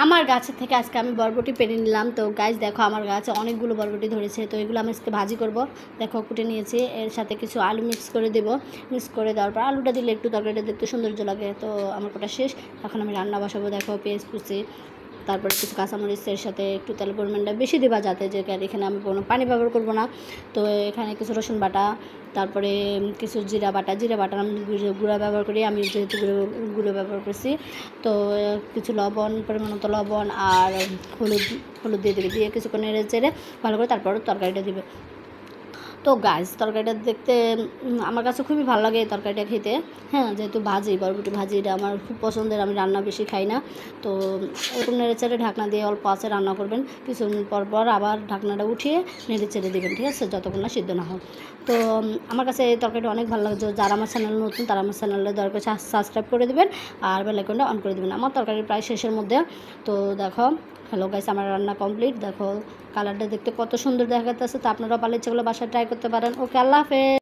আমার গাছের থেকে আজকে আমি বরবটি পেরে নিলাম। তো গাছ দেখো আমার গাছে অনেকগুলো বরবটি ধরেছে, তো এগুলো আমি আজকে ভাজি করব। দেখো কুটে নিয়েছি, এর সাথে কিছু আলু মিক্স করে দেবো। মিক্স করে দেওয়ার পর আলুটা দিলে একটু তরকারিটা দেখতে সৌন্দর্য লাগে। তো আমার কোটা শেষ, এখন আমি রান্না বসাবো। দেখো পেঁয়াজ কুচি, তারপরে কিছু কাঁচামরিচের সাথে একটু তেলের পরিমাণটা বেশি দেওয়া, যাতে যে এখানে আমি কোনো পানি ব্যবহার করব না। তো এখানে কিছু রসুন বাটা, তারপরে কিছু জিরা বাটা আমি গুঁড়া ব্যবহার করি, আমি যেহেতু গুঁড়ো ব্যবহার করছি। তো কিছু লবণ, পরিমাণ মতো লবণ আর হলুদ দিয়ে দেবে, দিয়ে কিছুক্ষণ নেড়ে চেড়ে ভালো করে তারপর তরকারিটা দিবে। তো গাছ তরকারিটা দেখতে আমার কাছে খুবই ভালো লাগে, এই তরকারিটা খেতে। হ্যাঁ, যেহেতু ভাজি, বরবটি ভাজি এটা আমার খুব পছন্দের, আমি রান্না বেশি খাই না। তো এরকম নেড়ে চেড়ে ঢাকনা দিয়ে অল্প আছে রান্না করবেন। কিছুক্ষণ পর আবার ঢাকনাটা উঠিয়ে নেড়ে চেড়ে দেবেন, ঠিক আছে, যতক্ষণ না সিদ্ধ না হয়। তো আমার কাছে এই তরকারিটা অনেক ভালো লাগছে। যারা আমার চ্যানেল নতুন তারা আমার চ্যানেলে দরকার সাবস্ক্রাইব করে দেবেন আর বেল আইকনটা অন করে দেবেন। আমার তরকারি প্রায় শেষের মধ্যে। তো দেখো, হ্যালো গাইস, আমার রান্না কমপ্লিট। দেখো কালারটা দেখতে কত সুন্দর দেখা যাচ্ছে। তো আপনারাও পারলে ইচ্ছেগুলো বাসায় ট্রাই করতে পারেন। ওকে, আল্লাহ হাফেজ।